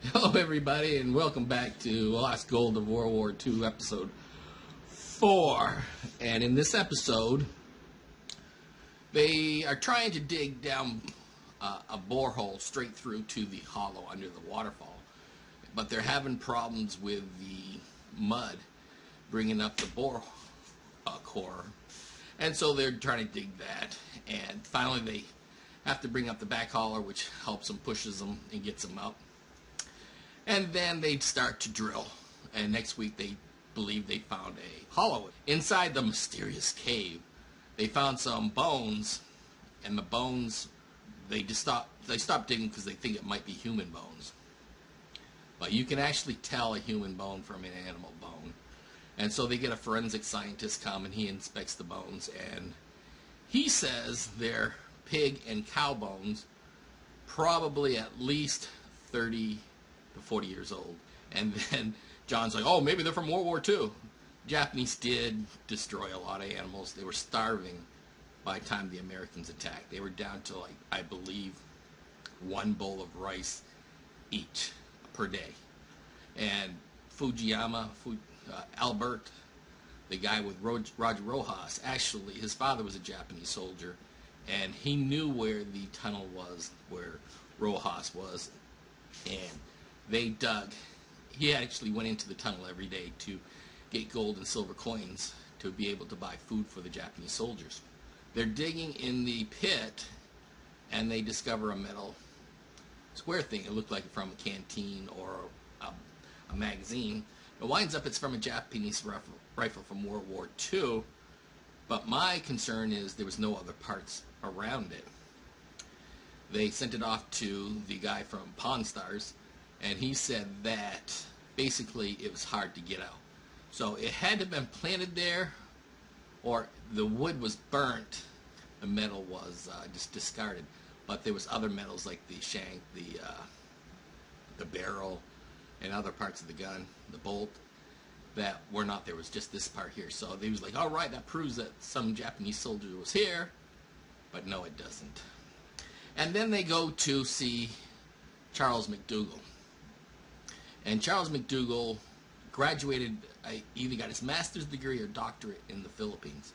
Hello, everybody, and welcome back to Lost Gold of World War II, episode 4. And in this episode, they are trying to dig down a borehole straight through to the hollow under the waterfall. But they're having problems with the mud bringing up the bore core. And so they're trying to dig that. And finally, they have to bring up the back hauler, which helps them, pushes them, and gets them up. And then they'd start to drill. And next week they believe they found a hollow. Inside the mysterious cave, they found some bones. And the bones, they stopped digging because they think it might be human bones. But you can actually tell a human bone from an animal bone. And so they get a forensic scientist come and he inspects the bones. And he says they're pig and cow bones, probably at least 30 to 40 years old. And then John's like, oh, maybe they're from World War II. Japanese did destroy a lot of animals. They were starving by the time the Americans attacked. They were down to, like, I believe, one bowl of rice each per day. And Albert, the guy with Roger Rojas, actually, his father was a Japanese soldier, and he knew where the tunnel was, where Rojas was, and they dug. He actually went into the tunnel every day to get gold and silver coins to be able to buy food for the Japanese soldiers. They're digging in the pit, and they discover a metal square thing. It looked like from a canteen or a magazine. It winds up it's from a Japanese rifle from World War II, but my concern is there was no other parts around it. They sent it off to the guy from Pawn Stars, and he said that basically it was hard to get out. So it had to have been planted there, or the wood was burnt, the metal was just discarded. But there was other metals like the shank, the barrel, and other parts of the gun, the bolt, that were not there. It was just this part here. So they was like, all right, that proves that some Japanese soldier was here, but no, it doesn't. And then they go to see Charles McDougall. And Charles McDougall graduated, either got his master's degree or doctorate in the Philippines.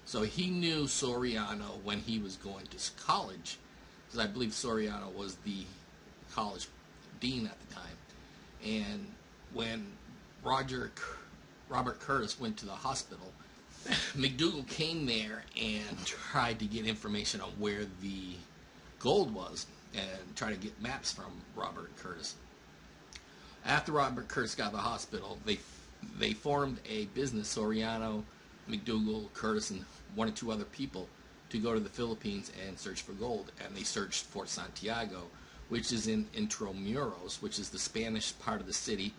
So he knew Soriano when he was going to college, because I believe Soriano was the college dean at the time. And when Robert Curtis went to the hospital, McDougall came there and tried to get information on where the gold was and try to get maps from Robert Curtis. After Robert Curtis got to the hospital, they formed a business, Soriano, McDougall, Curtis, and one or two other people, to go to the Philippines and search for gold. And they searched Fort Santiago, which is in Intramuros, which is the Spanish part of the city.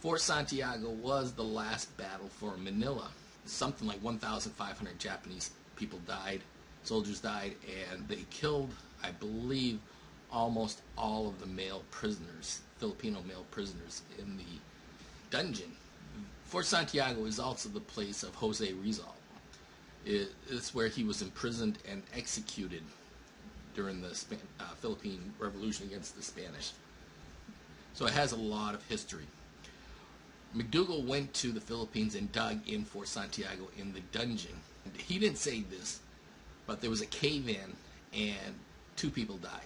Fort Santiago was the last battle for Manila. Something like 1,500 Japanese people died, soldiers died, and they killed, I believe, almost all of the male prisoners, Filipino male prisoners in the dungeon. Fort Santiago is also the place of Jose Rizal. It's where he was imprisoned and executed during the Philippine Revolution against the Spanish. So it has a lot of history. McDougall went to the Philippines and dug in Fort Santiago in the dungeon. He didn't say this, but there was a cave-in and 2 people died.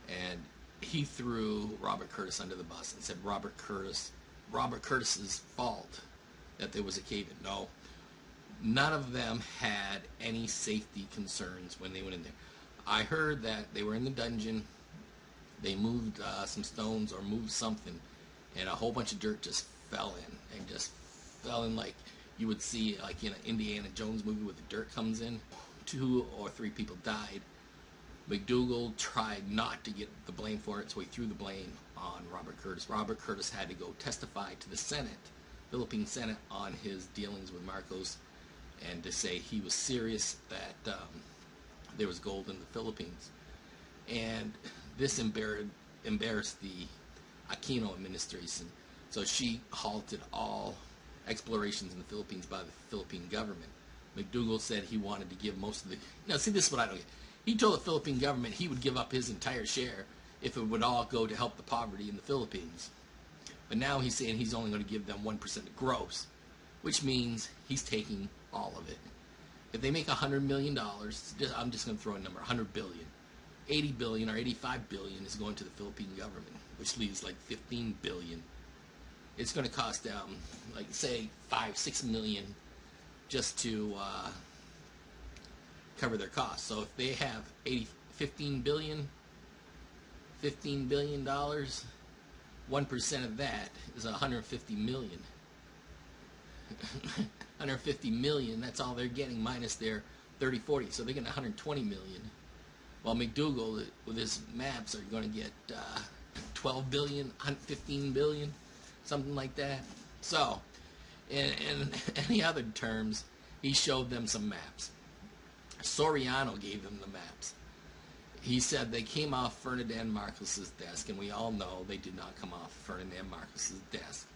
And he threw Robert Curtis under the bus and said Robert Curtis's fault that there was a cave-in. No, none of them had any safety concerns when they went in there. I heard that they were in the dungeon, they moved some stones or moved something, and a whole bunch of dirt just fell in, and just fell in like you would see like in an Indiana Jones movie where the dirt comes in. 2 or 3 people died. McDougall tried not to get the blame for it, so he threw the blame on Robert Curtis. Robert Curtis had to go testify to the Senate, Philippine Senate, on his dealings with Marcos, and to say he was serious that there was gold in the Philippines. And this embarrassed the Aquino administration, so she halted all explorations in the Philippines by the Philippine government. McDougall said he wanted to give most of the... Now, see, this is what I don't get. He told the Philippine government he would give up his entire share if it would all go to help the poverty in the Philippines. But now he's saying he's only going to give them 1% of gross, which means he's taking all of it. If they make $100 million, I'm just going to throw a number, $100 billion. $80 billion or $85 billion is going to the Philippine government, which leaves like $15 billion. It's going to cost them, like, say, $5-6 million just to cover their costs. So if they have $15 billion, $1% of that is $150 million. 150 million, that's all they're getting minus their 30-40, so they're getting 120 million. While McDougal with his maps are going to get 12 billion, 15 billion, something like that. So, in any other terms, he showed them some maps. Soriano gave them the maps. He said they came off Ferdinand Marcos's desk, and we all know they did not come off Ferdinand Marcos's desk.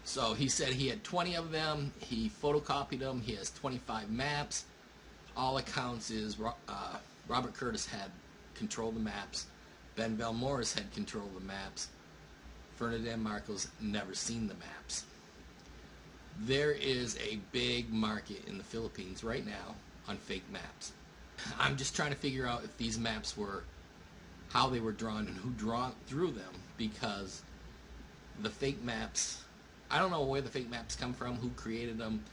So he said he had 20 of them. He photocopied them. He has 25 maps. All accounts is Robert Curtis had control of the maps. Ben Valmores had control of the maps. Ferdinand Marcos never seen the maps. There is a big market in the Philippines right now on fake maps. I'm just trying to figure out if these maps were, how they were drawn and who drew them, because the fake maps, I don't know where the fake maps come from, who created them,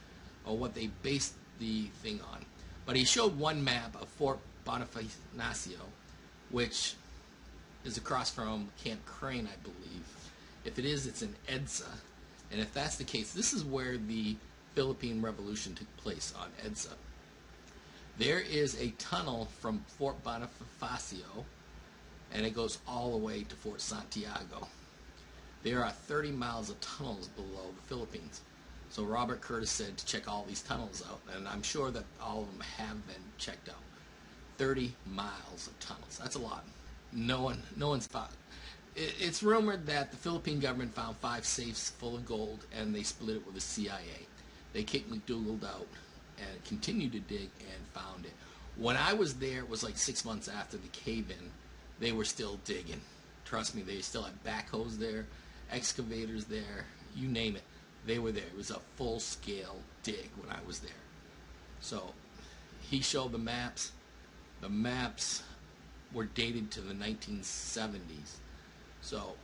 or what they based the thing on. But he showed one map of Fort Bonifacio, which is across from Camp Crane, I believe. If it is, it's in EDSA. And if that's the case, this is where the Philippine Revolution took place, on EDSA. There is a tunnel from Fort Bonifacio, and it goes all the way to Fort Santiago. There are 30 miles of tunnels below the Philippines. So Robert Curtis said to check all these tunnels out, and I'm sure that all of them have been checked out. 30 miles of tunnels. That's a lot. No one's found. It's rumored that the Philippine government found 5 safes full of gold, and they split it with the CIA. They kicked McDougal out and continued to dig and found it. When I was there, it was like 6 months after the cave-in. They were still digging. Trust me, they still had backhoes there, excavators there, you name it. They were there. It was a full-scale dig when I was there. So he showed the maps. The maps were dated to the 1970s. So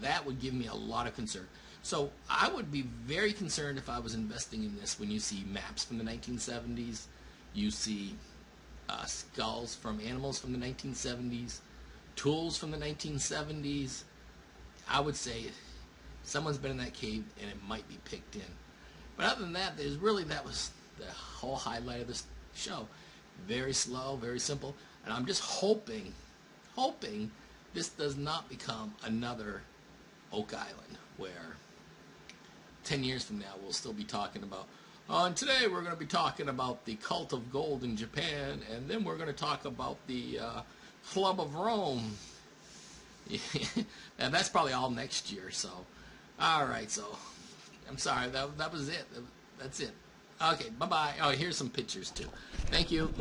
that would give me a lot of concern. So I would be very concerned if I was investing in this when you see maps from the 1970s, you see skulls from animals from the 1970s, tools from the 1970s. I would say someone's been in that cave and it might be picked in. But other than that, that was the whole highlight of this show. Very slow, very simple, and I'm just hoping this does not become another Oak Island where 10 years from now we'll still be talking about, and today we're going to be talking about the cult of gold in Japan, and then we're going to talk about the Club of Rome. And that's probably all next year. So, all right. So, I'm sorry. That was it. That's it. Okay. Bye bye. Oh, here's some pictures too. Thank you.